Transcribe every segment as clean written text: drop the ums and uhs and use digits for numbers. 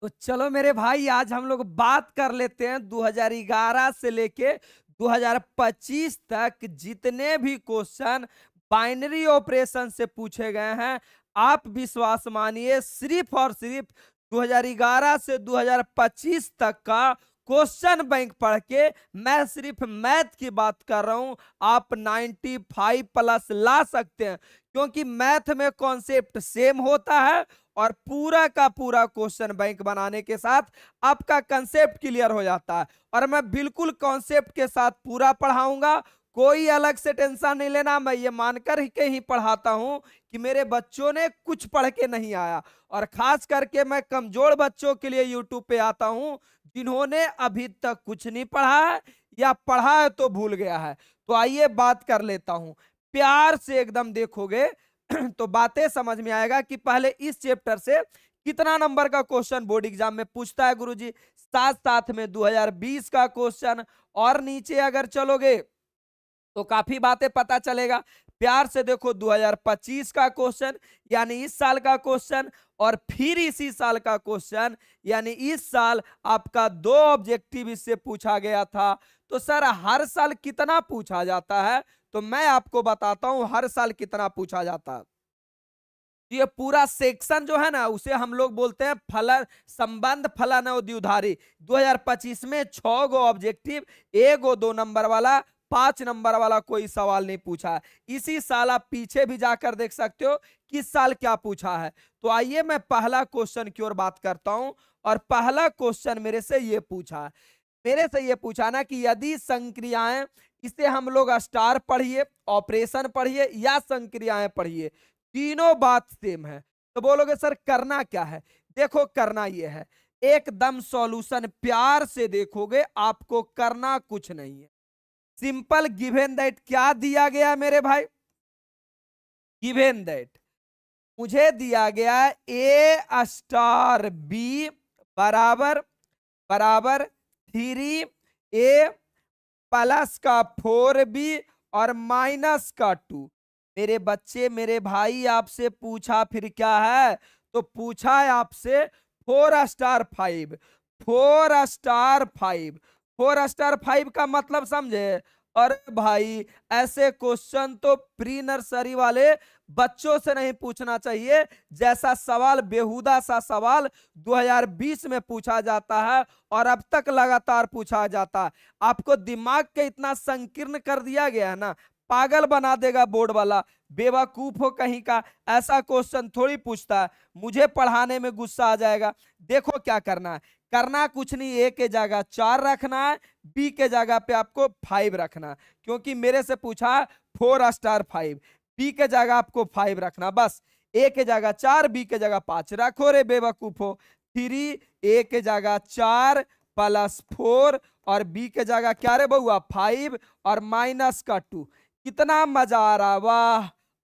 तो चलो मेरे भाई, आज हम लोग बात कर लेते हैं 2011 से लेके 2025 तक जितने भी क्वेश्चन बाइनरी ऑपरेशन से पूछे गए हैं। आप विश्वास मानिए, सिर्फ और सिर्फ 2011 से 2025 तक का क्वेश्चन बैंक पढ़ के मैं सिर्फ मैथ की बात कर रहा हूं, आप 95 प्लस ला सकते हैं। क्योंकि मैथ में कॉन्सेप्ट सेम होता है और पूरा का पूरा क्वेश्चन बैंक बनाने के साथ आपका कंसेप्ट क्लियर हो जाता है। और मैं बिल्कुल कॉन्सेप्ट के साथ पूरा पढ़ाऊंगा, कोई अलग से टेंशन नहीं लेना। मैं ये मानकर के ही पढ़ाता हूं कि मेरे बच्चों ने कुछ पढ़ के नहीं आया। और खास करके मैं कमजोर बच्चों के लिए यूट्यूब पे आता हूं, जिन्होंने अभी तक कुछ नहीं पढ़ा है या पढ़ा है तो भूल गया है। तो आइए बात कर लेता हूं, प्यार से एकदम देखोगे तो बातें समझ में आएगा कि पहले इस चैप्टर से कितना नंबर का क्वेश्चन बोर्ड एग्जाम में पूछता है गुरुजी। साथ साथ में 2020 का क्वेश्चन, और नीचे अगर चलोगे तो काफी बातें पता चलेगा। प्यार से देखो 2025 का क्वेश्चन यानी इस साल का क्वेश्चन, और फिर इसी साल का क्वेश्चन यानी इस साल आपका 2 ऑब्जेक्टिव इससे पूछा गया था। तो सर हर साल कितना पूछा जाता है, तो मैं आपको बताता हूं हर साल कितना पूछा जाता है। ये पूरा सेक्शन जो है ना, उसे हम लोग बोलते हैं फलन संबंध फलन और द्विधारी। 2025 में 6 गो ऑब्जेक्टिव, 1 गो 2 नंबर वाला, 5 नंबर वाला कोई सवाल नहीं पूछा है। इसी साल आप पीछे भी जाकर देख सकते हो किस साल क्या पूछा है। तो आइए मैं पहला क्वेश्चन की ओर बात करता हूं। और पहला क्वेश्चन मेरे से ये पूछा है, मेरे से ये पूछा ना कि यदि संक्रियाएं, इसे हम लोग स्टार पढ़िए, ऑपरेशन पढ़िए या संक्रियाएं पढ़िए, तीनों बात सेम है। तो बोलोगे सर करना क्या है? देखो करना ये है, एकदम सॉल्यूशन प्यार से देखोगे, आपको करना कुछ नहीं है। सिंपल गिवन दैट क्या दिया गया मेरे भाई, गिवन दैट मुझे दिया गया ए स्टार बी बराबर बराबर 3a प्लस का 4b और माइनस का 2। मेरे बच्चे मेरे भाई आपसे पूछा फिर क्या है, तो पूछा है आपसे 4 स्टार 5, 4 स्टार 5, 4 स्टार 5 का मतलब समझे? अरे भाई ऐसे क्वेश्चन तो प्री नर्सरी वाले बच्चों से नहीं पूछना चाहिए। जैसा सवाल बेहुदा सा सवाल 2020 में पूछा जाता है और अब तक लगातार पूछा जाता है। आपको दिमाग के इतना संकीर्ण कर दिया गया है ना, पागल बना देगा बोर्ड वाला। बेवकूफ हो कहीं का, ऐसा क्वेश्चन थोड़ी पूछता है। मुझे पढ़ाने में गुस्सा आ जाएगा। देखो क्या करना है, करना कुछ नहीं, ए के जगह 4 रखना है, बी के जगह पे आपको 5 रखना है। क्योंकि मेरे से पूछा 4 स्टार 5, बी के जगह आपको 5 रखना। बस ए के जगह 4, बी के जगह 5 रखो रे बेवकूफ हो। 3 ए के जगह 4 प्लस 4 और बी के जगह क्या रे बउआ 5 और माइनस का 2। कितना मजा आ रहा, वाह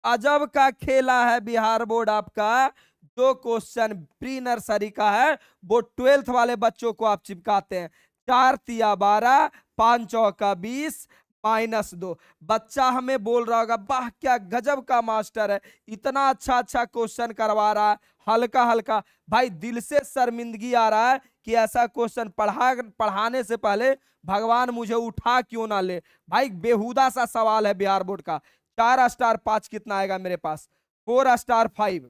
अजब का खेला है बिहार बोर्ड आपका। जो क्वेश्चन प्री नर्सरी का है वो 12th वाले बच्चों को आप चिपकाते हैं। 4 तिया 12, 5 चौका 20 माइनस 2। बच्चा हमें बोल रहा होगा वाह क्या गजब का मास्टर है, इतना अच्छा अच्छा क्वेश्चन करवा रहा है, हल्का हल्का। भाई दिल से शर्मिंदगी आ रहा है कि ऐसा क्वेश्चन पढ़ाने से पहले भगवान मुझे उठा क्यों ना ले। भाई बेहुदा सा सवाल है बिहार बोर्ड का। 4 स्टार 5 कितना आएगा मेरे पास? 4 स्टार 5,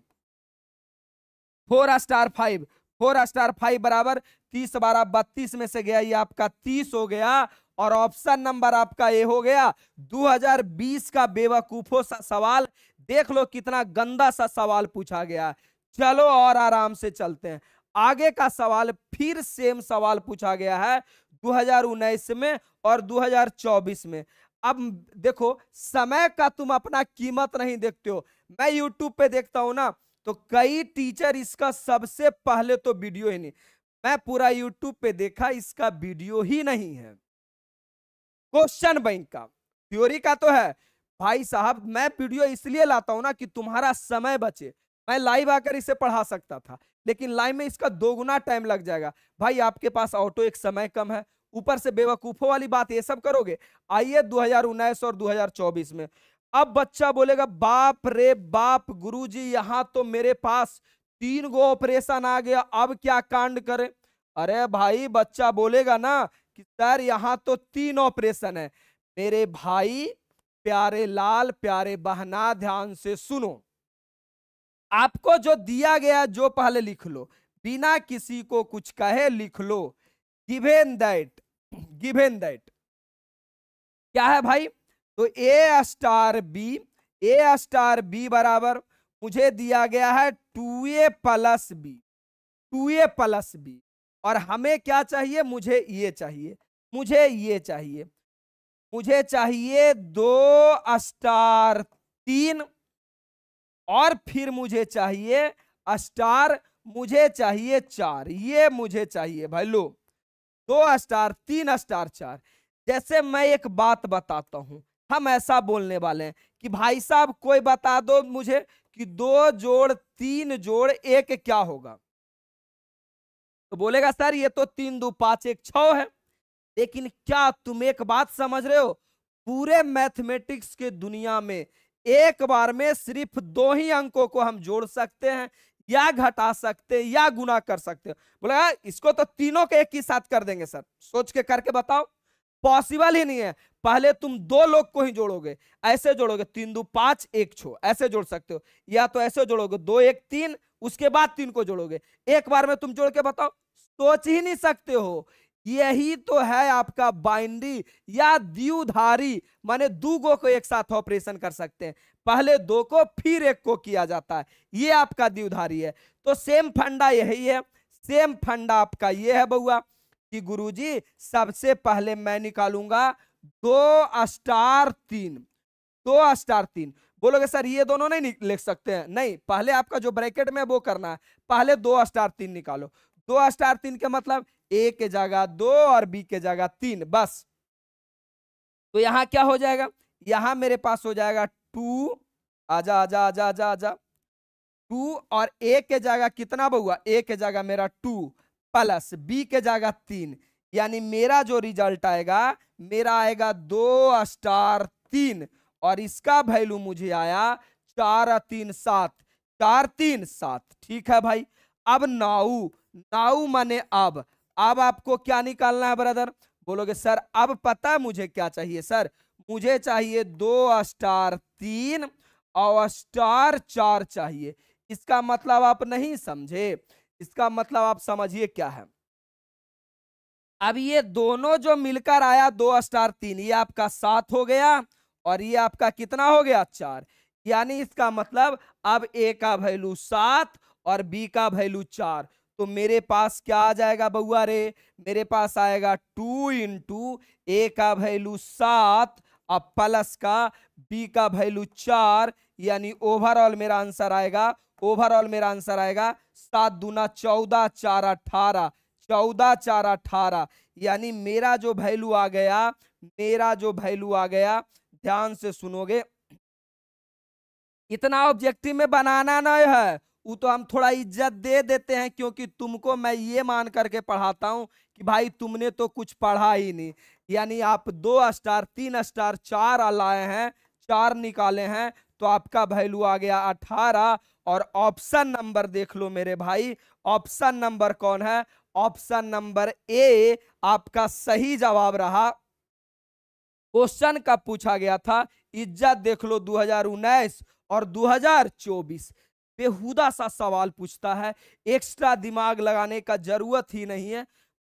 4 स्टार 5, 4 स्टार 5 बराबर 30 12 32 में से गया ये आपका 30 हो गया। और ऑप्शन नंबर आपका ए हो गया। 2020 का बेवकूफों सा सवाल देख लो, कितना गंदा सा सवाल पूछा गया। चलो और आराम से चलते हैं, आगे का सवाल फिर सेम सवाल पूछा गया है 2019 में और 2024 में। अब देखो समय का तुम अपना कीमत नहीं देखते हो। मैं यूट्यूब पे देखता हूं ना, तो कई टीचर इसका सबसे पहले तो वीडियो ही नहीं, मैं पूरा यूट्यूब पे देखा, इसका वीडियो ही नहीं है। क्वेश्चन बैंक का थ्योरी का तो है भाई साहब, मैं वीडियो इसलिए लाता हूं ना कि तुम्हारा समय बचे। मैं लाइव आकर इसे पढ़ा सकता था, लेकिन लाइव में इसका 2 गुना टाइम लग जाएगा। भाई आपके पास ऑटो एक समय कम है, ऊपर से बेवकूफों वाली बात ये सब करोगे। आइए 2019 और 2024 में। अब बच्चा बोलेगा बाप रे बाप गुरुजी, यहां तो मेरे पास 3 गो ऑपरेशन आ गया, अब क्या कांड करे। अरे भाई बच्चा बोलेगा ना कि सर यहां तो 3 ऑपरेशन है। मेरे भाई प्यारे लाल प्यारे बहना ध्यान से सुनो, आपको जो दिया गया जो पहले लिख लो, बिना किसी को कुछ कहे लिख लो। गिवन दैट, गिवन दैट क्या है भाई, तो ए स्टार बी, ए स्टार बी बराबर मुझे दिया गया है 2a plus B, 2a plus B. और हमें क्या चाहिए, मुझे ये चाहिए, मुझे ये चाहिए, मुझे चाहिए 2 स्टार 3, और फिर मुझे चाहिए स्टार, मुझे चाहिए 4। ये मुझे चाहिए भाई लो, 2 स्टार 3 स्टार 4। जैसे मैं एक बात बताता हूं, हम ऐसा बोलने वाले हैं कि भाई साहब कोई बता दो मुझे कि 2 जोड़ 3 जोड़ 1 क्या होगा, तो बोलेगा सर ये तो 3 2 5 1 6 है। लेकिन क्या तुम एक बात समझ रहे हो, पूरे मैथमेटिक्स के दुनिया में एक बार में सिर्फ 2 ही अंकों को हम जोड़ सकते हैं, या घटा सकते हैं या गुना कर सकते हैं। बोला इसको तो तीनों के एक ही साथ कर देंगे सर, सोच के करके बताओ, पॉसिबल ही नहीं है। पहले तुम 2 लोग को ही जोड़ोगे, ऐसे जोड़ोगे 3 2 5 1 6 ऐसे जोड़ सकते हो, या तो ऐसे जोड़ोगे 2 1 3, उसके बाद 3 को जोड़ोगे, एक बार में तुम जोड़ के बताओ, सोच ही नहीं सकते हो। यही तो है आपका बाइनरी या द्विधारी, माने 2 गो को एक साथ ऑपरेशन कर सकते हैं, पहले 2 को फिर 1 को किया जाता है, ये आपका द्विधारी है। तो सेम फंडा यही है, सेम फंडा आपका ये है बउआ कि गुरुजी सबसे पहले मैं निकालूंगा 2 स्टार 3, 2 स्टार 3। बोलोगे सर ये दोनों नहीं लिख सकते हैं, नहीं, पहले आपका जो ब्रैकेट में वो करना है, पहले 2 स्टार 3 निकालो। 2 स्टार 3 के मतलब ए के जगह 2 और बी के जगह 3, बस। तो यहां क्या हो जाएगा, यहां मेरे पास हो जाएगा 2, आजा आजा आजा आजा आजा 2, और ए के जगह कितना बहुआ, ए के जगह मेरा 2 प्लस बी के जगह 3, यानी मेरा जो रिजल्ट आएगा मेरा आएगा 2 स्टार 3, और इसका वैल्यू मुझे आया 4 3 7, 4 3 7। ठीक है भाई, अब नाउ, नाउ माने अब आपको क्या निकालना है ब्रदर, बोलोगे सर अब पता है मुझे क्या चाहिए, सर मुझे चाहिए 2 स्टार 3 और स्टार 4 चाहिए। इसका मतलब आप नहीं समझे, इसका मतलब आप समझिए क्या है। अब ये दोनों जो मिलकर आया 2 स्टार 3, ये आपका 7 हो गया, और ये आपका कितना हो गया 4, यानी इसका मतलब अब ए का वैल्यू 7 और बी का वैल्यू 4। तो मेरे पास क्या आ जाएगा बउआ रे, मेरे पास आएगा 2 इंटू ए का वैल्यू 7 और प्लस का बी का वैल्यू 4, यानी ओवरऑल मेरा आंसर आएगा, ओवरऑल मेरा आंसर आएगा 7 दूना 14 4 18, 14 4 18, यानी मेरा जो वैल्यू आ गया, मेरा जो वैल्यू आ गया, ध्यान से सुनोगे, इतना ऑब्जेक्टिव में बनाना नहीं है, वो तो हम थोड़ा इज्जत दे देते हैं, क्योंकि तुमको मैं ये मान करके पढ़ाता हूं कि भाई तुमने तो कुछ पढ़ा ही नहीं। यानी आप 2 स्टार 3 स्टार 4 लाए हैं, 4 निकाले हैं, तो आपका वैल्यू आ गया 18। और ऑप्शन नंबर देख लो मेरे भाई, ऑप्शन नंबर कौन है, ऑप्शन नंबर ए आपका सही जवाब रहा। क्वेश्चन कब पूछा गया था, इज्जत देख लो 2019 और 2024, बेहुदा सा सवाल पूछता है, एक्स्ट्रा दिमाग लगाने का जरूरत ही नहीं है।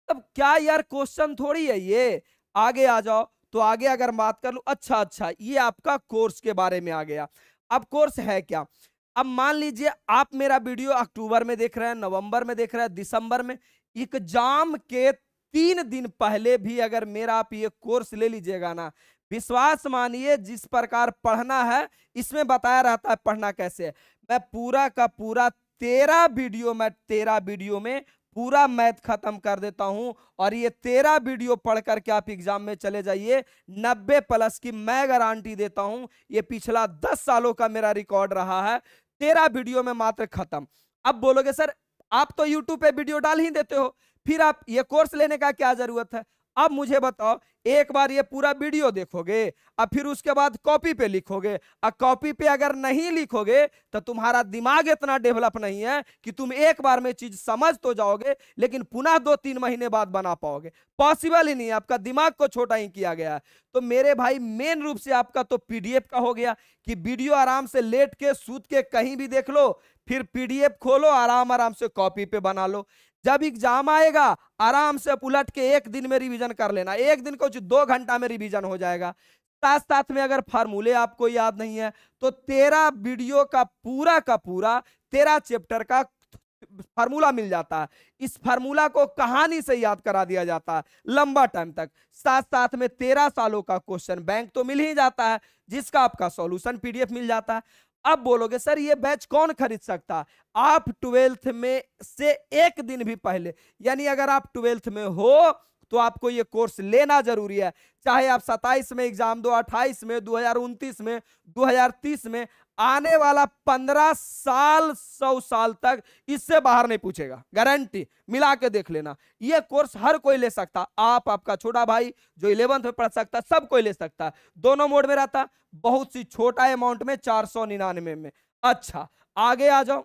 अब क्या यार क्वेश्चन थोड़ी है ये। आगे आ जाओ, तो आगे अगर बात कर लो, अच्छा ये आपका कोर्स के बारे में आ गया। अब कोर्स है क्या, अब मान लीजिए आप मेरा वीडियो अक्टूबर में देख रहे हैं, नवंबर में देख रहे हैं, दिसंबर में, एग्जाम के 3 दिन पहले भी अगर मेरा आप ये कोर्स ले लीजिएगा ना, विश्वास मानिए जिस प्रकार पढ़ना है इसमें बताया रहता है पढ़ना कैसे है। मैं पूरा का पूरा 13 वीडियो में पूरा मैथ खत्म कर देता हूं, और ये 13 वीडियो पढ़ करके आप एग्जाम में चले जाइए, 90+ की मैं गारंटी देता हूं। ये पिछला 10 सालों का मेरा रिकॉर्ड रहा है, 13 वीडियो में मात्र खत्म। अब बोलोगे सर आप तो यूट्यूब पे वीडियो डाल ही देते हो, फिर आप ये कोर्स लेने का क्या जरूरत है। अब मुझे बताओ, एक बार ये पूरा वीडियो देखोगे, अब फिर उसके बाद कॉपी पे लिखोगे, और कॉपी पे अगर नहीं लिखोगे तो तुम्हारा दिमाग इतना डेवलप नहीं है कि तुम एक बार में चीज समझ तो जाओगे, लेकिन पुनः 2-3 महीने बाद बना पाओगे। पॉसिबल ही नहीं है, आपका दिमाग को छोटा ही किया गया है। तो मेरे भाई मेन रूप से आपका तो पीडीएफ का हो गया कि वीडियो आराम से लेट के सूत के कहीं भी देख लो, फिर पीडीएफ खोलो, आराम आराम से कॉपी पे बना लो। जब एग्जाम आएगा आराम से उलट के एक दिन में रिवीजन कर लेना, एक दिन को 2 घंटा में रिवीजन हो जाएगा। साथ साथ में अगर फार्मूले आपको याद नहीं है तो 13 वीडियो का पूरा 13 चैप्टर का फार्मूला मिल जाता है। इस फार्मूला को कहानी से याद करा दिया जाता है लंबा टाइम तक। साथ साथ में 13 सालों का क्वेश्चन बैंक तो मिल ही जाता है, जिसका आपका सॉल्यूशन पीडीएफ मिल जाता है। अब बोलोगे सर ये बैच कौन खरीद सकता है? आप 12th में से एक दिन भी पहले, यानी अगर आप 12th में हो तो आपको ये कोर्स लेना जरूरी है। चाहे आप 27 में एग्जाम दो, 28 में, 2029 में, 2030 में, आने वाला 15 साल 100 साल तक इससे बाहर नहीं पूछेगा, गारंटी मिला के देख लेना। ये कोर्स हर कोई ले सकता, आप, आपका छोटा भाई जो 11th में पढ़ सकता, सब कोई ले सकता है। दोनों मोड में रहता, बहुत सी छोटा अमाउंट में 499 में। अच्छा आगे आ जाओ।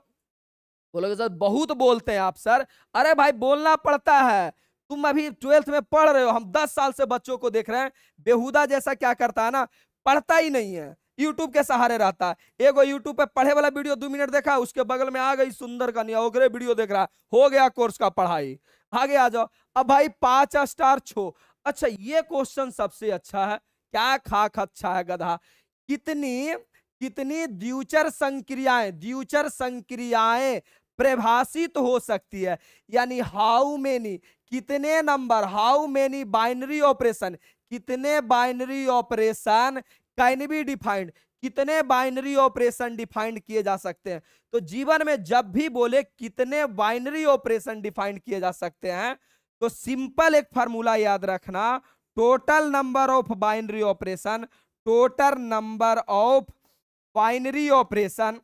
बोलोगे सर बहुत बोलते हैं आप सर। अरे भाई बोलना पड़ता है, तुम अभी 12th में पढ़ रहे हो, हम 10 साल से बच्चों को देख रहे हैं। बेहुदा जैसा क्या करता है ना, पढ़ता ही नहीं है, यूट्यूब के सहारे रहता है। एगो यूट्यूब पे पढ़े वाला वीडियो 2 मिनट देखा, उसके बगल में आ गई सुंदर कन्या, ओकरे वीडियो देख रहा है, हो गया कोर्स का पढ़ाई। आगे आ जाओ। अब भाई 5 स्टार छो। अच्छा ये क्वेश्चन सबसे अच्छा है, क्या खाक अच्छा है गधा। कितनी कितनी द्विचर संक्रियाएं परिभाषित हो सकती है, यानी हाउ मेनी, कितने number, how many binary operation, कितने binary operation can be defined, कितने बाइनरी ऑपरेशन डिफाइंड किए जा सकते हैं। तो जीवन में जब भी बोले कितने बाइनरी ऑपरेशन डिफाइंड किए जा सकते हैं, तो सिंपल एक फार्मूला याद रखना, total number of binary operation, total number of binary operation.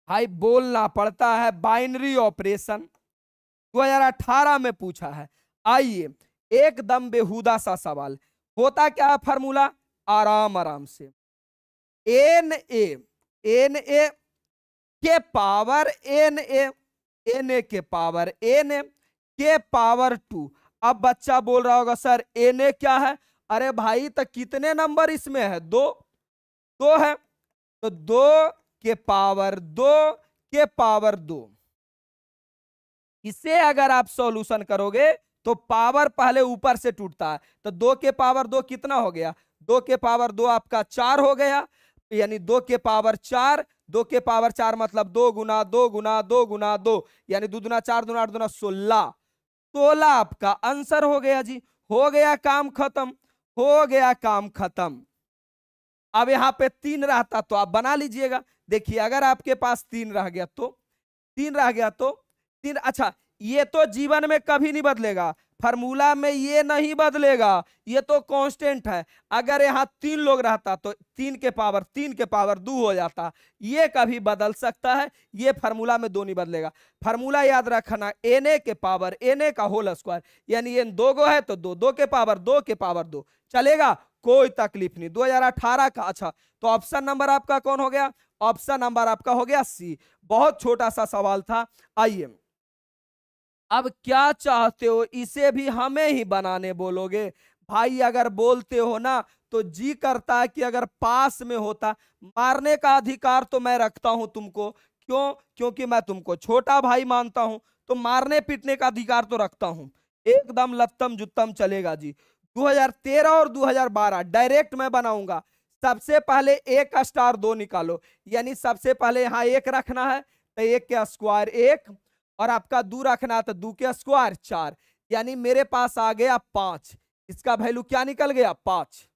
भाई बोलना पड़ता है, बाइनरी ऑपरेशन 2018 में पूछा है। आइए एकदम बेहुदा सा सवाल, होता क्या है फार्मूला, आराम आराम से, एन ए के पावर एन ए के पावर एन ए के पावर 2। अब बच्चा बोल रहा होगा सर एन ए क्या है? अरे भाई तो कितने नंबर इसमें है? दो है, तो 2 के पावर 2 इसे अगर आप सॉल्यूशन करोगे तो पावर पहले ऊपर से टूटता है, तो 2 के पावर 2 कितना हो गया? 2 के पावर 2 आपका 4 हो गया, यानी 2 के पावर 4, 2 के पावर 4 मतलब 2 गुना 2 गुना 2 गुना 2, यानी 2 दूना 4 दूना 8 दूना 16। 16 आपका आंसर हो गया जी, हो गया काम खत्म, हो गया काम खत्म। अब यहां पे 3 रहता तो आप बना लीजिएगा। देखिए अगर आपके पास 3 रह गया तो 3, अच्छा ये तो जीवन में कभी नहीं बदलेगा, फार्मूला में ये नहीं बदलेगा, ये तो कांस्टेंट है। अगर यहाँ 3 लोग रहता तो 3 के पावर 2 हो जाता, ये कभी बदल सकता है, ये फार्मूला में 2 नहीं बदलेगा। फार्मूला याद रखना, एन ए के पावर एन ए का होल स्क्वायर, यानी एन 2 गो है तो 2 के पावर 2 चलेगा, कोई तकलीफ नहीं। 2018 का। अच्छा तो ऑप्शन नंबर आपका कौन हो गया? ऑप्शन नंबर आपका हो गया सी। बहुत छोटा सा सवाल था। आइए अब क्या चाहते हो, इसे भी हमें ही बनाने बोलोगे? भाई अगर बोलते हो ना तो जी करता है कि अगर पास में होता। मारने का अधिकार तो मैं रखता हूं तुमको, क्यों? क्योंकि मैं तुमको छोटा भाई मानता हूं, तो मारने पीटने का अधिकार तो रखता हूं। एकदम लत्तम जुत्तम चलेगा जी। 2013 और 2012 डायरेक्ट मैं बनाऊंगा। सबसे पहले 1 स्टार 2 निकालो, यानी सबसे पहले यहां 1 रखना है तो 1 के स्क्वायर 1, और आपका 2 रखना है तो 2 के स्क्वायर 4, यानी मेरे पास आ गया 5। इसका वैल्यू क्या निकल गया? 5।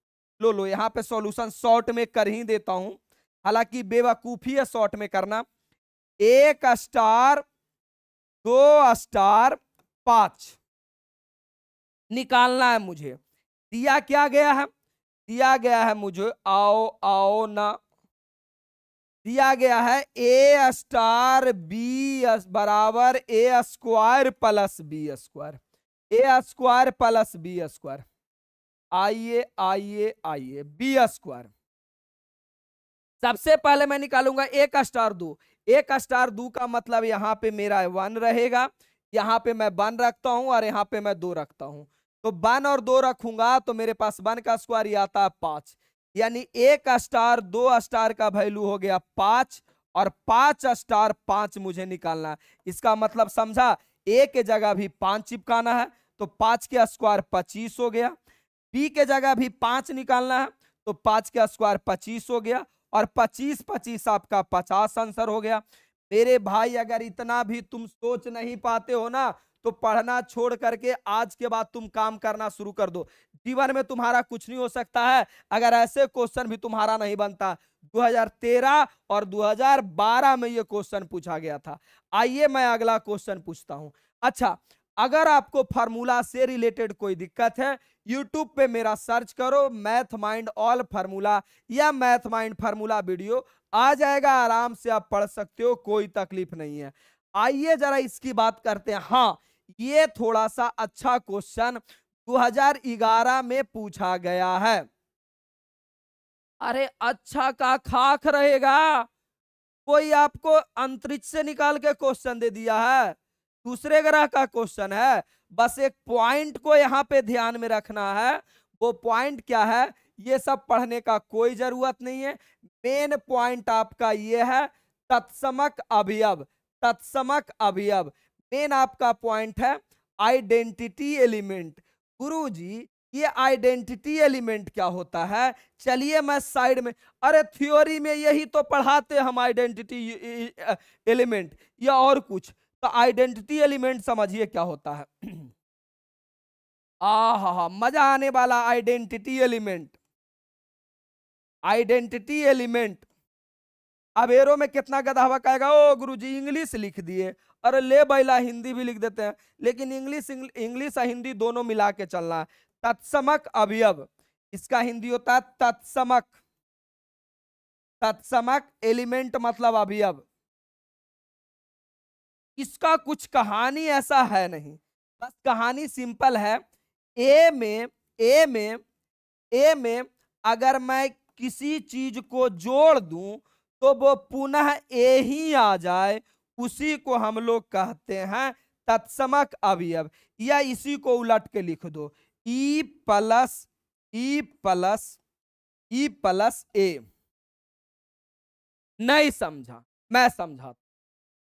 लो यहां पे सॉल्यूशन शॉर्ट में कर ही देता हूं, हालांकि बेवकूफी है शॉर्ट में करना। 1 स्टार 2 स्टार 5 निकालना है मुझे। दिया क्या गया है? दिया गया है मुझे, आओ ना, दिया गया है ए स्टार बी बराबर ए स्क्वायर प्लस बी स्क्वायर। ए स्क्वायर प्लस बी स्क्वायर, आइए आइए आइए, बी स्क्वायर। सबसे पहले मैं निकालूंगा एक स्टार दो, एक स्टार दो का मतलब यहां पे मेरा 1 रहेगा, यहां पे मैं 1 रखता हूं और यहां पे मैं 2 रखता हूं, तो 1 और 2 रखूंगा तो मेरे पास 1 का स्क्वायर ये आता है 5, यानी एक स्टार 2 स्टार का वैल्यू हो गया 5 और 5 स्टार 5 मुझे निकालना है। इसका मतलब समझा, ए के जगह भी 5 चिपकाना है, तो 5 के स्क्वायर 25 हो गया। बी के जगह भी 5 निकालना है, तो 5 के स्क्वायर 25 हो गया, और 25 25 आपका 50 आंसर हो गया। मेरे भाई अगर इतना भी तुम सोच नहीं पाते हो ना, तो पढ़ना छोड़ करके आज के बाद तुम काम करना शुरू कर दो। जीवन में तुम्हारा कुछ नहीं हो सकता है अगर ऐसे क्वेश्चन भी तुम्हारा नहीं बनता। 2013 और 2012 में ये क्वेश्चन पूछा गया था। आइए मैं अगला क्वेश्चन पूछता हूं। अच्छा, अगर आपको फार्मूला से रिलेटेड कोई दिक्कत है, यूट्यूब पे मेरा सर्च करो मैथ माइंड ऑल फार्मूला या मैथ माइंड फार्मूला वीडियो आ जाएगा, आराम से आप पढ़ सकते हो, कोई तकलीफ नहीं है। आइए जरा इसकी बात करते हैं। हाँ, ये थोड़ा सा अच्छा क्वेश्चन 2011 में पूछा गया है। अरे अच्छा का खाक रहेगा, कोई आपको अंतरिक्ष से निकाल के क्वेश्चन दे दिया है, दूसरे ग्रह का क्वेश्चन है। बस एक पॉइंट को यहां पे ध्यान में रखना है, वो पॉइंट क्या है, ये सब पढ़ने का कोई जरूरत नहीं है। मेन पॉइंट आपका ये है, तत्समक अवयव, तत्समक अवयव मेन आपका पॉइंट है। आइडेंटिटी एलिमेंट, गुरुजी ये आइडेंटिटी एलिमेंट क्या होता है, चलिए मैं साइड में, अरे थ्योरी में यही तो पढ़ाते हम आइडेंटिटी एलिमेंट या और कुछ, तो आइडेंटिटी एलिमेंट समझिए क्या होता है। हा मजा आने वाला आइडेंटिटी एलिमेंट। आइडेंटिटी एलिमेंट अब एरो में कितना गधा बकाएगा, ओ गुरुजी इंग्लिश लिख दिए, अरे ले बैला हिंदी भी लिख देते हैं, लेकिन इंग्लिश और हिंदी दोनों मिला के चलना है। तत्समक अवयव, इसका हिंदी होता है तत्समक, तत्समक एलिमेंट मतलब अवयव। इसका कुछ कहानी ऐसा है नहीं, बस कहानी सिंपल है। ए में ए में ए में अगर मैं किसी चीज को जोड़ दूं तो वो पुनः ए ही आ जाए, उसी को हम लोग कहते हैं तत्समक अवयव। या इसी को उलट के लिख दो, E plus E plus E plus A. नहीं समझा, मैं समझाता।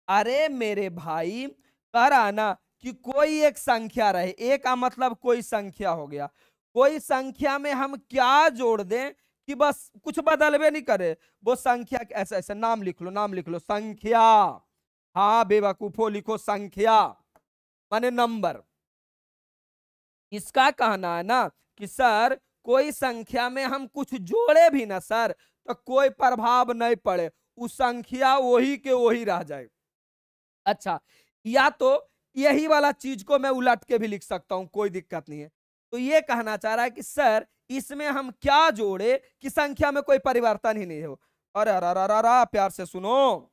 अरे मेरे भाई, कह रहा ना कि कोई एक संख्या रहे, ए का मतलब कोई संख्या हो गया, कोई संख्या में हम क्या जोड़ दें कि बस कुछ बदलवे नहीं करे, वो संख्या ऐसा ऐसा नाम लिख लो, नाम लिख लो, संख्या। हाँ बेवकूफो, लिखो संख्या माने नंबर। इसका कहना है ना कि सर कोई संख्या में हम कुछ जोड़े भी ना सर तो कोई प्रभाव नहीं पड़े, उस संख्या वही के वही रह जाए। अच्छा, या तो यही वाला चीज को मैं उलट के भी लिख सकता हूं, कोई दिक्कत नहीं है। तो ये कहना चाह रहा है कि सर इसमें हम क्या जोड़े कि संख्या में कोई परिवर्तन ही नहीं हो। अरे अरे प्यार से सुनो,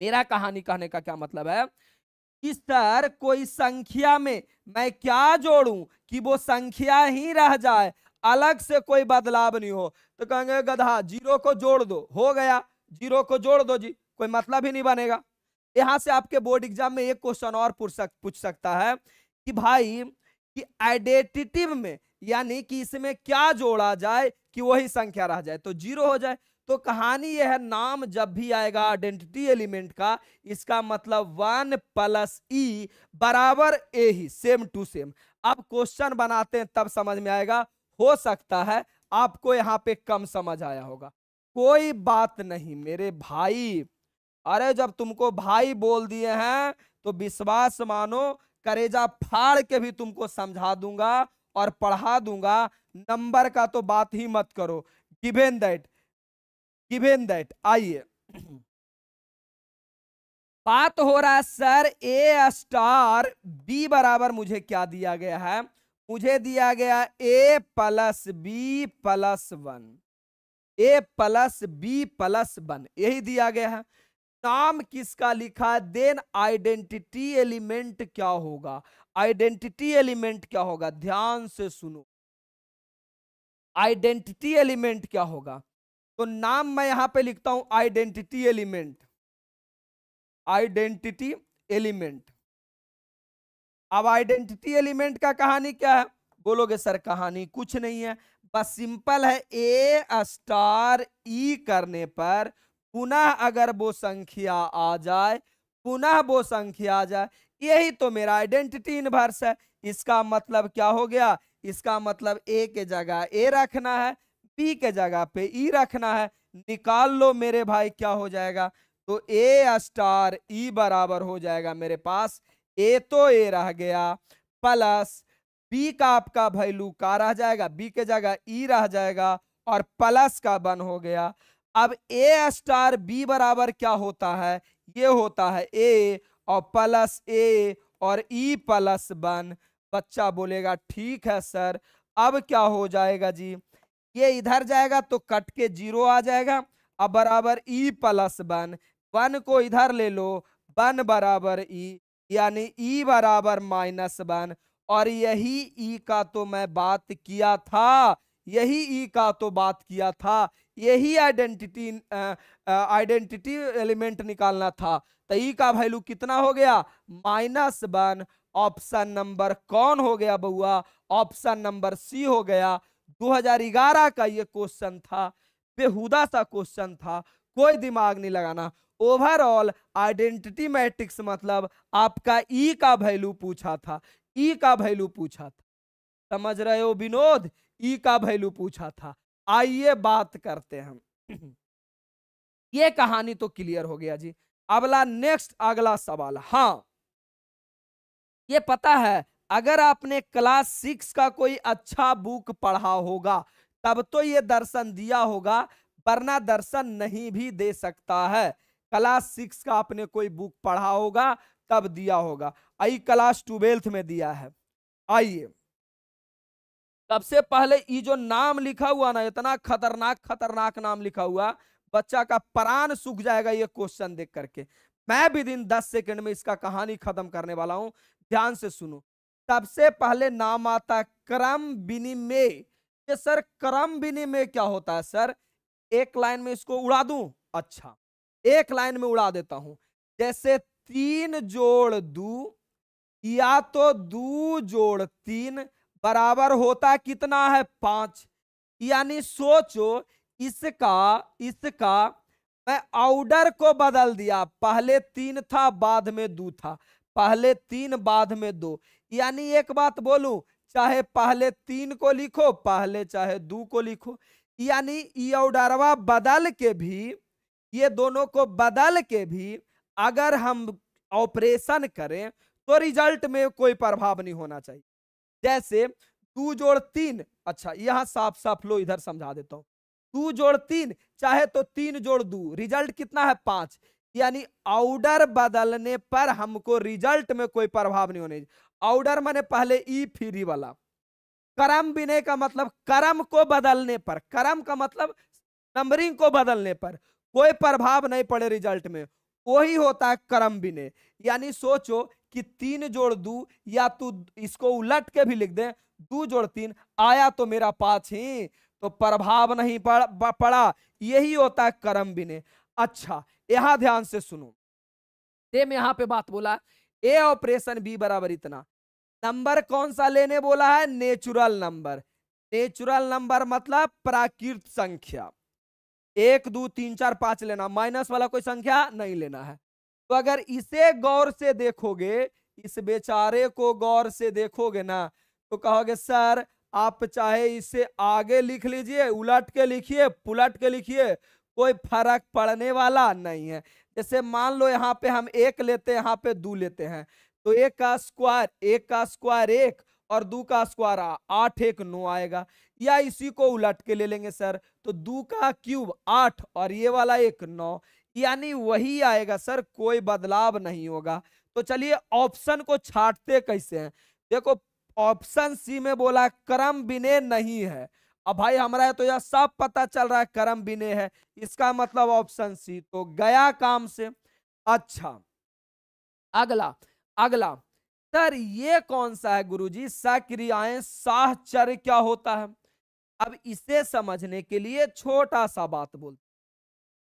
मेरा कहानी कहने का क्या मतलब है कि सर कोई संख्या में मैं क्या जोड़ूं कि वो संख्या ही रह जाए, अलग से कोई बदलाव नहीं हो। तो कहेंगे गधा जीरो को जोड़ दो, हो गया, जीरो को जोड़ दो जी, कोई मतलब ही नहीं बनेगा। यहां से आपके बोर्ड एग्जाम में एक क्वेश्चन और पूछ सकता है कि भाई कि आइडेंटिटिव में यानी कि इसमें क्या जोड़ा जाए कि वही संख्या रह जाए, तो जीरो हो जाए। तो कहानी यह है, नाम जब भी आएगा आइडेंटिटी एलिमेंट का, इसका मतलब 1 प्लस ई बराबर ए ही, सेम टू सेम। अब क्वेश्चन बनाते हैं तब समझ में आएगा, हो सकता है आपको यहां पे कम समझ आया होगा, कोई बात नहीं मेरे भाई। अरे जब तुमको भाई बोल दिए हैं तो विश्वास मानो, करेजा फाड़ के भी तुमको समझा दूंगा और पढ़ा दूंगा। नंबर का तो बात ही मत करो, गिवन दैट, गिवन दैट। आइए बात हो रहा है सर ए स्टार बी बराबर मुझे क्या दिया गया है, मुझे दिया गया ए प्लस बी प्लस 1, ए प्लस बी प्लस 1 यही दिया गया है। नाम किसका लिखा है, देन आइडेंटिटी एलिमेंट क्या होगा, आइडेंटिटी एलिमेंट क्या होगा, ध्यान से सुनो, आइडेंटिटी एलिमेंट क्या होगा। तो नाम मैं यहां पे लिखता हूं आइडेंटिटी एलिमेंट, आइडेंटिटी एलिमेंट। अब आइडेंटिटी एलिमेंट का कहानी क्या है, बोलोगे सर कहानी कुछ नहीं है, बस सिंपल है, ए स्टार ई करने पर पुनः अगर वो संख्या आ जाए, पुनः वो संख्या आ जाए, यही तो मेरा आइडेंटिटी इनवर्स है। इसका मतलब क्या हो गया, इसका मतलब ए के जगह ए रखना है, बी के जगह पे ई रखना है। निकाल लो मेरे भाई, क्या हो जाएगा, तो ए स्टार ई बराबर हो जाएगा मेरे पास, ए तो ए रह गया, प्लस बी का आपका वैल्यू का रह जाएगा, बी के जगह ई रह जाएगा, और प्लस का 1 हो गया। अब ए स्टार बी बराबर क्या होता है, ये होता है ए और प्लस ए और ई प्लस 1। बच्चा बोलेगा ठीक है सर, अब क्या हो जाएगा जी, ये इधर जाएगा तो कट के 0 आ जाएगा, अब बराबर ई प्लस 1, 1 को इधर ले लो, 1 बराबर ई, यानी ई बराबर -1। और यही ई का तो मैं बात किया था, यही ई का तो बात किया था, यही आइडेंटिटी एलिमेंट निकालना था। तो ई का वैल्यू कितना हो गया, -1। ऑप्शन नंबर कौन हो गया बउआ, ऑप्शन नंबर सी हो गया। 2011 का ये क्वेश्चन था, बेहुदा सा क्वेश्चन था, कोई दिमाग नहीं लगाना। ओवरऑल आइडेंटिटी मैट्रिक्स मतलब आपका ई का वैल्यू पूछा था, ई का वैल्यू पूछा था, समझ रहे हो विनोद, ई का वैल्यू पूछा था। आइए बात करते हैं ये कहानी तो क्लियर हो गया जी। अगला नेक्स्ट अगला सवाल, हाँ ये पता है, अगर आपने क्लास 6 का कोई अच्छा बुक पढ़ा होगा तब तो ये दर्शन दिया होगा, वरना दर्शन नहीं भी दे सकता है। क्लास 6 का आपने कोई बुक पढ़ा होगा तब दिया होगा, आई क्लास 12th में दिया है। आइए सबसे पहले ये जो नाम लिखा हुआ ना, इतना खतरनाक खतरनाक नाम लिखा हुआ, बच्चा का प्राण सूख जाएगा ये क्वेश्चन देख करके। मैं भी दिन 10 सेकंड में इसका कहानी खत्म करने वाला हूं, ध्यान से सुनो। सबसे पहले नाम आता है क्रम विनिमय। ये सर क्रम विनिमय क्या होता है सर, एक लाइन में इसको उड़ा दूं, अच्छा एक लाइन में उड़ा देता हूं। जैसे 3 जोड़ 2 या तो 2 जोड़ 3 बराबर होता कितना है 5। यानी सोचो इसका इसका मैं ऑर्डर को बदल दिया, पहले 3 था बाद में 2 था, पहले 3 बाद में 2। यानी एक बात बोलूं, चाहे पहले 3 को लिखो पहले चाहे 2 को लिखो, यानी ये ऑर्डरवा बदल के भी, ये दोनों को बदल के भी अगर हम ऑपरेशन करें तो रिजल्ट में कोई प्रभाव नहीं होना चाहिए। जैसे 2 जोड़ 3, अच्छा यहां साफ साफ लो इधर समझा देता हूं, 2 जोड़ 3 चाहे तो 3 जोड़ 2, रिजल्ट कितना है 5। यानी ऑर्डर बदलने पर हमको रिजल्ट में कोई प्रभाव नहीं होने। ऑर्डर माने पहले ई फिर ई वाला, क्रम विनय का मतलब क्रम को बदलने पर, क्रम का मतलब नंबरिंग को बदलने पर कोई प्रभाव नहीं पड़े रिजल्ट में, वही होता है क्रम विनय। यानी सोचो कि 3 जोड़ 2, या तू इसको उलट के भी लिख दे, 2 जोड़ 3 आया तो मेरा 5 ही, तो प्रभाव नहीं पड़ा, यही होता है क्रम विनय। अच्छा यहां ध्यान से सुनो, सेम यहां पे बात बोला, ए ऑपरेशन बी बराबर इतना, नंबर कौन सा लेने बोला है, नेचुरल नंबर। नेचुरल नंबर मतलब प्राकृत संख्या, 1 2 3 4 5 लेना, माइनस वाला कोई संख्या नहीं लेना है। तो अगर इसे गौर से देखोगे, इस बेचारे को गौर से देखोगे ना, तो कहोगे सर आप चाहे इसे आगे लिख लीजिए, उलट के लिखिए, पुलट के लिखिए, कोई फर्क पड़ने वाला नहीं है। जैसे मान लो यहाँ पे हम 1 लेते हैं, यहाँ पे 2 लेते हैं, तो 1 का स्क्वायर 1 और 2 का स्क्वायर 8 1 9 आएगा। या इसी को उलट के ले लेंगे सर, तो 2 का क्यूब 8 और ये वाला 1 9, यानी वही आएगा सर, कोई बदलाव नहीं होगा। तो चलिए ऑप्शन को छांटते कैसे हैं, देखो ऑप्शन सी में बोला क्रम विनय नहीं है। अब भाई हमारा तो यह सब पता चल रहा है क्रम विनय है, इसका मतलब ऑप्शन सी तो गया काम से। अच्छा, अगला अगला सर ये कौन सा है गुरुजी? सक्रियाएं साहचर्य क्या होता है? अब इसे समझने के लिए छोटा सा बात बोलते,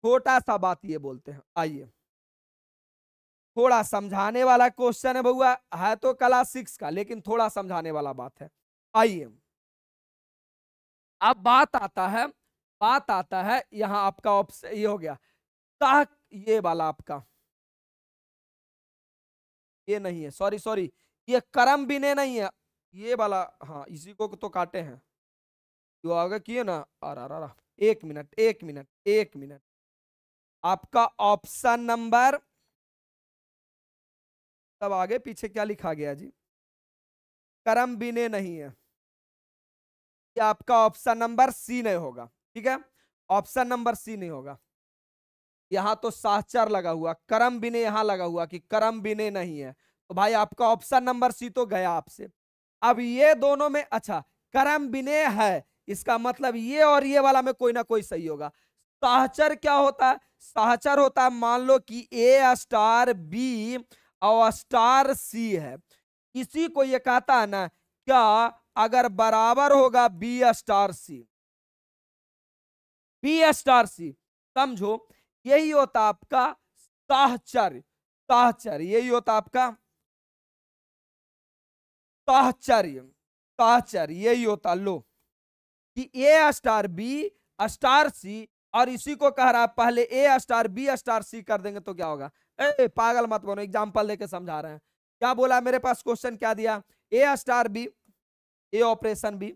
छोटा सा बात ये बोलते हैं। आइए, थोड़ा समझाने वाला क्वेश्चन है बउआ, है तो क्लास 6 का, लेकिन थोड़ा समझाने वाला बात है। आइए, अब बात आता है यहां आपका ऑप्शन ये हो गया सह, ये वाला आपका ये नहीं है, सॉरी सॉरी, ये कर्म विनय नहीं है, ये वाला, हाँ इसी को तो काटे हैं, जो आगे किए ना। एक मिनट एक मिनट एक मिनट, आपका ऑप्शन नंबर, तब आगे पीछे क्या लिखा गया जी? कर्म विनय नहीं है, ये आपका ऑप्शन नंबर सी नहीं होगा, ठीक है, ऑप्शन नंबर सी नहीं होगा। यहां तो साहचर लगा हुआ, कर्म विनय यहां लगा हुआ कि कर्म विनय नहीं है, तो भाई आपका ऑप्शन नंबर सी तो गया आपसे। अब ये दोनों में, अच्छा कर्म विनय है, इसका मतलब ये और ये वाला में कोई ना कोई सही होगा। साहचर क्या होता है? साहचर होता है, मान लो कि ए स्टार बी और स्टार सी है, इसी को ये कहता है ना, क्या अगर बराबर होगा B star c, B star c, समझो यही होता आपका साहचर्य, साहचर्य यही होता आपका साहचर्य, साहचर्य यही होता। लो कि ए स्टार बी स्टार सी, और इसी को कह रहा है पहले ए स्टार बी स्टार सी कर देंगे तो क्या होगा? ए पागल मत बनो, एग्जांपल लेके समझा रहे हैं। क्या बोला मेरे पास क्वेश्चन, क्या दिया? ए स्टार बी, ए ऑपरेशन बी।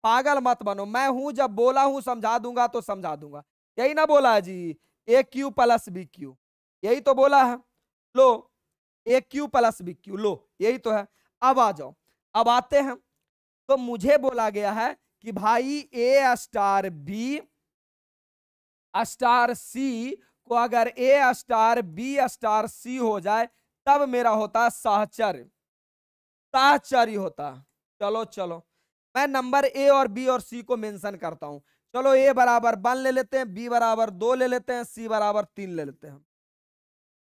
पागल मत बनो, मैं हूं जब बोला हूं समझा दूंगा तो समझा दूंगा, यही ना बोला है जी? ए क्यू प्लस बी क्यू, यही तो बोला है। लो ए क्यू प्लस बी क्यू, लो यही तो है। अब आ जाओ, अब आते हैं, तो मुझे बोला गया है कि भाई ए स्टार बी स्टार सी को अगर ए स्टार बी स्टार सी हो जाए तब मेरा होता साहचर्य, साहचर्य होता। चलो चलो, मैं नंबर ए और बी और सी को मेंशन करता हूं। चलो ए बराबर 1 ले लेते हैं, बी बराबर 2 ले लेते हैं, सी बराबर 3 ले लेते हैं।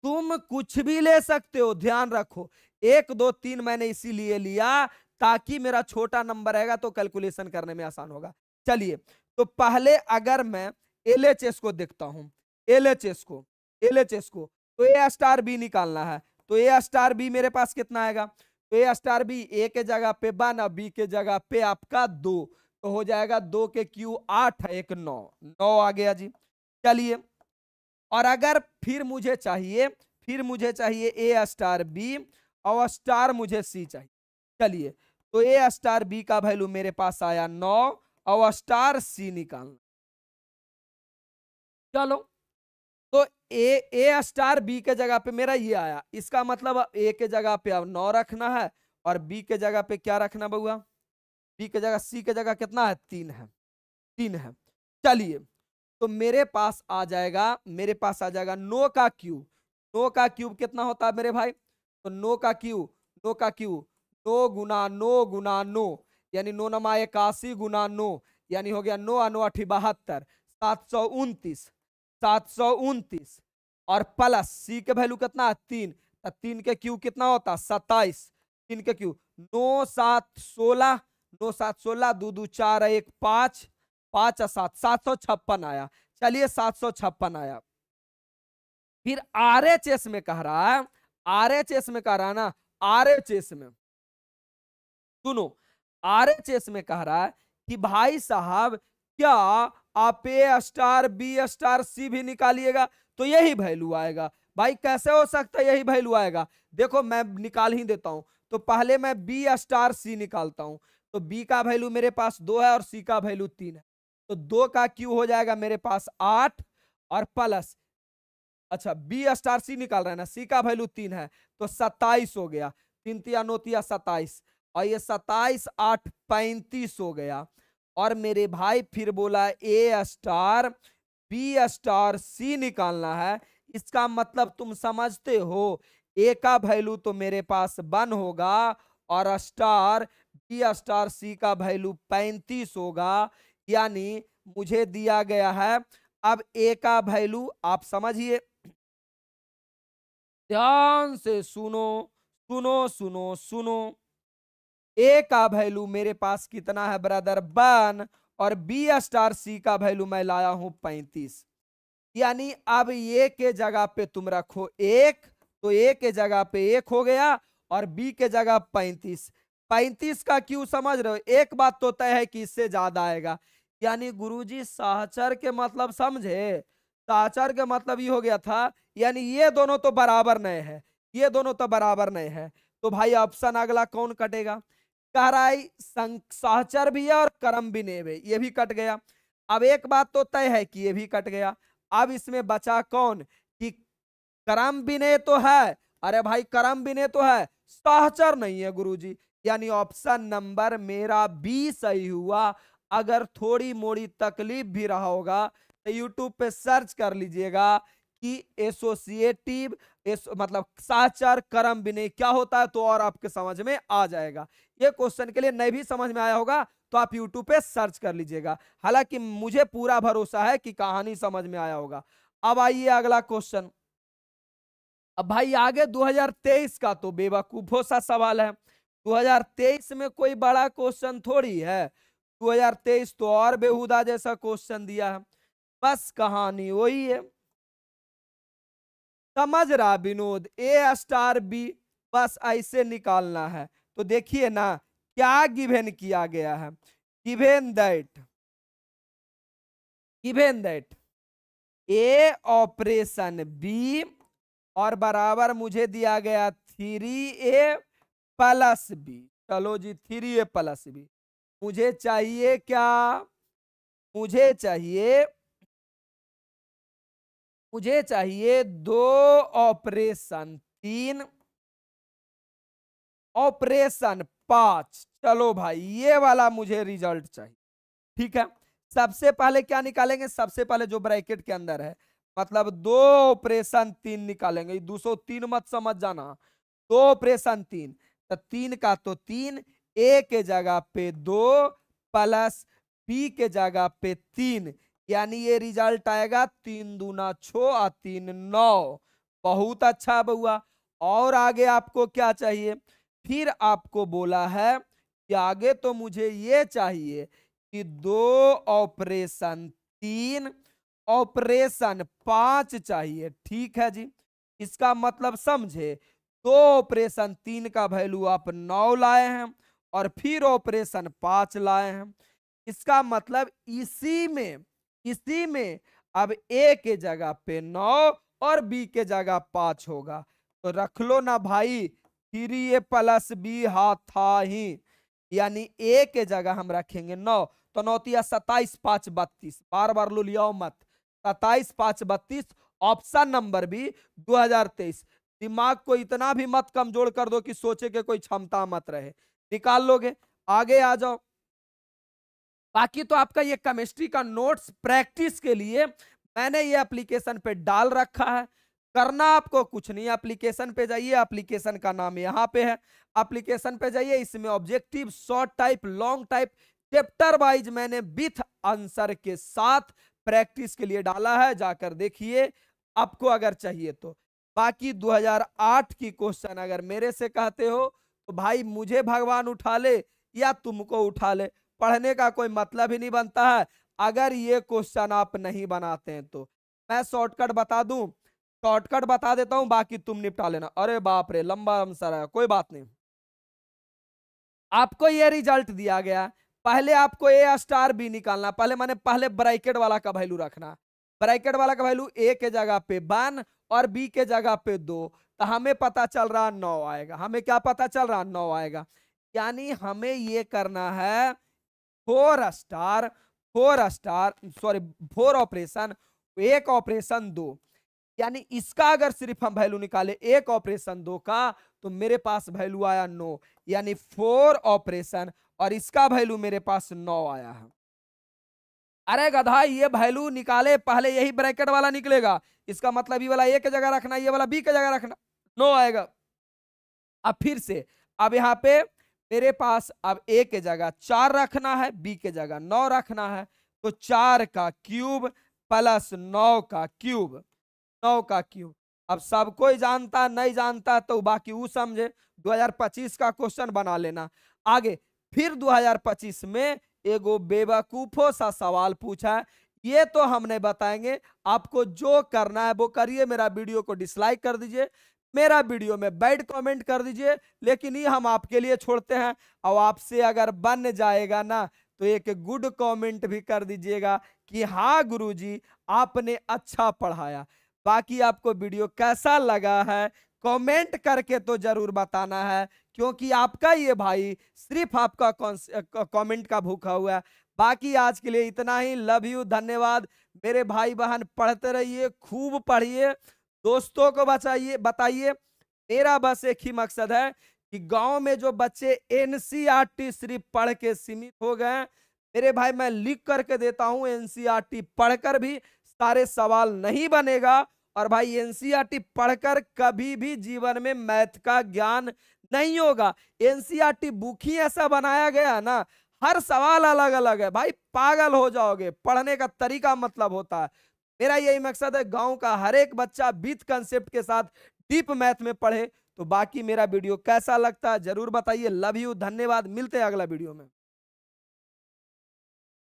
तुम कुछ भी ले सकते हो, ध्यान रखो 1 2 3 मैंने इसीलिए लिया ताकि मेरा छोटा नंबर रहेगा तो कैलकुलेशन करने में आसान होगा। चलिए, तो पहले अगर मैं एलएचएस को देखता हूं, एलएचएस को, एलएचएस को, तो ए स्टार बी निकालना है, तो ए स्टार बी मेरे पास कितना आएगा? तो ए स्टार बी ए के जगह पे 1 और बी के जगह पे आपका 2, तो हो जाएगा 2 के क्यू 8 है, 1 9, 9 आ गया जी। चलिए, और अगर फिर मुझे चाहिए ए स्टार बी और स्टार मुझे सी चाहिए। चलिए, तो ए स्टार बी का वैल्यू मेरे पास आया 9 और स्टार सी निकालना। चलो, तो ए स्टार बी के जगह पे मेरा ये आया, इसका मतलब ए के जगह पे अब 9 रखना है और बी के जगह पे क्या रखना बउआ? बी के जगह, सी के जगह कितना है? 3 है, 3 है। चलिए, तो मेरे पास आ जाएगा, मेरे पास आ जाएगा 9 का क्यूब। 9 का क्यूब कितना होता है मेरे भाई? तो 9 का क्यूब, 9 का क्यूब 9 गुना 9 गुना 9, यानी 9 नमा 81 गुना 9, यानी हो गया 9 9 8 72, 729, 729, और प्लस सी के वैल्यू कितना है? 3, 3 के क्यूब कितना होता है? 27, 3 के क्यूब 9 7 16, 9 7 16, 2 2 4 1 5, 5 7 756 आया। चलिए 756 आया। फिर आरएचएस में कह रहा है, आरएचएस में कह रहा है ना, आरएचएस में सुनो, आरएचएस में कह रहा है कि भाई साहब क्या आप ए स्टार बी स्टार सी भी निकालिएगा तो यही वैल्यू आएगा। भाई कैसे हो सकता है यही वैल्यू आएगा? देखो मैं निकाल ही देता हूं, तो पहले मैं बी स्टार सी निकालता हूं, तो बी का वैल्यू मेरे पास 2 है और सी का वैल्यू 3 है, तो 2 का क्यू हो जाएगा मेरे पास 8 और प्लस, अच्छा बी स्टार सी निकाल रहा है ना, सी का वैल्यू 3 है तो 27 हो गया, 3 तिया 9 तिया 27, और ये 27 8 35 हो गया। और मेरे भाई फिर बोला ए स्टार बी स्टार सी निकालना है, इसका मतलब तुम समझते हो ए का वैल्यू तो मेरे पास 1 होगा और स्टार बी स्टार सी का वैल्यू 35 होगा, यानी मुझे दिया गया है। अब ए का वैल्यू आप समझिए, ध्यान से सुनो, सुनो सुनो सुनो। ए का वैल्यू मेरे पास कितना है ब्रदर 1, और बी स्टार सी का वैल्यू मैं लाया हूं 35। यानी अब ए के जगह पे तुम रखो 1, तो ए के जगह पे 1 हो गया, और बी के जगह 35। 35 का क्यों समझ रहे हो? एक बात तो तय है कि इससे ज्यादा आएगा। यानी गुरुजी सहचर के मतलब समझे? सहचर के मतलब ये हो गया था, यानी ये दोनों तो बराबर नहीं है, ये दोनों तो बराबर नहीं है, तो भाई ऑप्शन अगला कौन कटेगा? कह रहा है सहचर भी है और क्रम भी नहीं है, ये भी कट गया। अब एक बात तो तय है कि ये भी कट गया। अब इसमें बचा कौन? कि करम विनय तो है। अरे भाई करम विनय तो है, सहचर नहीं है गुरुजी। यानी ऑप्शन नंबर मेरा बी सही हुआ। अगर थोड़ी मोड़ी तकलीफ भी रहा होगा तो यूट्यूब पे सर्च कर लीजिएगा कि एसोसिएटिव मतलब सहचर करम विनय क्या होता है, तो और आपके समझ में आ जाएगा। ये क्वेश्चन के लिए नहीं भी समझ में आया होगा तो आप यूट्यूब पे सर्च कर लीजिएगा। हालांकि मुझे पूरा भरोसा है कि कहानी समझ में आया होगा। अब आइए अगला क्वेश्चन। अब भाई आगे 2023 का तो बेवकूफों सा सवाल है। 2023 में कोई बड़ा क्वेश्चन थोड़ी है। 2023 तो और बेहुदा जैसा क्वेश्चन दिया है, बस कहानी वही है। समझ रहा विनोद? ए स्टार बी, बस ऐसे निकालना है। तो देखिए ना क्या गिवन किया गया है। Given that, given that A operation B और बराबर मुझे दिया गया 3a+b। चलो जी 3a+b। मुझे चाहिए क्या? मुझे चाहिए, मुझे चाहिए 2 ऑपरेशन 3 ऑपरेशन 5। चलो भाई ये वाला मुझे रिजल्ट चाहिए। ठीक है, सबसे पहले क्या निकालेंगे? सबसे पहले जो ब्रैकेट के अंदर है, मतलब 2 ऑपरेशन 3 निकालेंगे। 203 मत समझ जाना, 2 ऑपरेशन 3, तो 3 का तो 3, ए के जगह पे 2 प्लस बी के जगह पे 3, यानी ये रिजल्ट आएगा 3 दूना 6 और 3 9। बहुत अच्छा बउआ। और आगे आपको क्या चाहिए? फिर आपको बोला है कि आगे तो मुझे ये चाहिए कि 2 ऑपरेशन 3 ऑपरेशन 5 चाहिए। ठीक है जी, इसका मतलब समझे? 2 ऑपरेशन 3 का वैल्यू आप 9 लाए हैं और फिर ऑपरेशन 5 लाए हैं। इसका मतलब इसी में अब ए के जगह पे 9 और बी के जगह 5 होगा। तो रख लो ना भाई 3a+b हाथ था ही, यानी ए के जगह हम रखेंगे 9। तो 9 तिया 27, 5 32, बार बार लो लियाओ मत। 27 5 32, ऑप्शन नंबर बी 2023। दिमाग को इतना भी मत कमजोर कर दो कि सोचे के कोई क्षमता मत रहे, निकाल लोगे। आगे आ जाओ। बाकी तो आपका ये केमिस्ट्री का नोट्स प्रैक्टिस के लिए मैंने ये एप्लीकेशन पे डाल रखा है। करना आपको कुछ नहीं, एप्लीकेशन पे जाइए, एप्लीकेशन का नाम यहाँ पे है। एप्लीकेशन पे जाइए, इसमें objective, short type, long type, chapter wise मैंने विथ आंसर के साथ प्रैक्टिस के लिए डाला है, जाकर देखिए आपको अगर चाहिए तो। बाकी 2008 की क्वेश्चन अगर मेरे से कहते हो तो भाई मुझे भगवान उठा ले या तुमको उठा ले, पढ़ने का कोई मतलब ही नहीं बनता है अगर ये क्वेश्चन आप नहीं बनाते हैं तो। मैं शॉर्टकट बता दूं, शॉर्टकट बता देता हूं, बाकी तुम निपटा लेना। अरे बाप रे लंबा आंसर है, कोई बात नहीं। आपको ये रिजल्ट दिया गया, पहले आपको ए स्टार बी निकालना। पहले ब्रैकेट वाला का वैल्यू रखना। ब्रैकेट वाला का वैल्यू ए के जगह पे 1 और बी के जगह पे 2, तो हमें पता चल रहा 9 आएगा। हमें क्या पता चल रहा? 9 आएगा। यानी हमें ये करना है 4 स्टार सॉरी 4 ऑपरेशन 1 ऑपरेशन 2। यानी इसका अगर सिर्फ हम वैल्यू निकाले 1 ऑपरेशन 2 का, तो मेरे पास वैल्यू आया 9, यानी 4 ऑपरेशन, और इसका वैल्यू मेरे पास 9 आया है। अरे गधा, ये वैल्यू निकाले पहले यही ब्रैकेट वाला निकलेगा, इसका मतलब ये वाला ए के जगह रखना, ये वाला बी के जगह रखना, 9 आएगा। अब फिर से, अब यहाँ पे मेरे पास अब ए के जगह 4 रखना है, बी के जगह 9 रखना है, तो 4 का क्यूब प्लस 9 का क्यूब, 9 का क्यूब। अब सब कोई जानता नहीं जानता तो बाकी वो समझे। 2025 का क्वेश्चन बना लेना। आगे फिर 2025 में एगो बेवकूफो सा सवाल पूछा है, ये तो हमने बताएंगे। आपको जो करना है वो करिए, मेरा वीडियो को डिसलाइक कर दीजिए, मेरा वीडियो में बैड कमेंट कर दीजिए, लेकिन ये हम आपके लिए छोड़ते हैं। और आपसे अगर बन जाएगा ना तो एक गुड कमेंट भी कर दीजिएगा कि हाँ गुरुजी आपने अच्छा पढ़ाया। बाकी आपको वीडियो कैसा लगा है कमेंट करके तो जरूर बताना है, क्योंकि आपका ये भाई सिर्फ आपका कमेंट का भूखा हुआ है। बाकी आज के लिए इतना ही। लव यू, धन्यवाद। मेरे भाई बहन पढ़ते रहिए, खूब पढ़िए, दोस्तों को बचाइए, बताइए। मेरा बस एक ही मकसद है कि गांव में जो बच्चे एनसीईआरटी सिर्फ पढ़ के सीमित हो गए, मेरे भाई मैं लिख करके देता हूं, एनसीईआरटी पढ़कर भी सारे सवाल नहीं बनेगा। और भाई एनसीईआरटी पढ़कर कभी भी जीवन में मैथ का ज्ञान नहीं होगा। एनसीईआरटी बुक ही ऐसा बनाया गया ना, हर सवाल अलग अलग है भाई, पागल हो जाओगे। पढ़ने का तरीका मतलब होता है। मेरा यही मकसद है, गांव का हर एक बच्चा विथ कंसेप्ट के साथ डीप मैथ में पढ़े। तो बाकी मेरा वीडियो कैसा लगता है जरूर बताइए। लव यू, धन्यवाद। मिलते हैं अगला वीडियो में।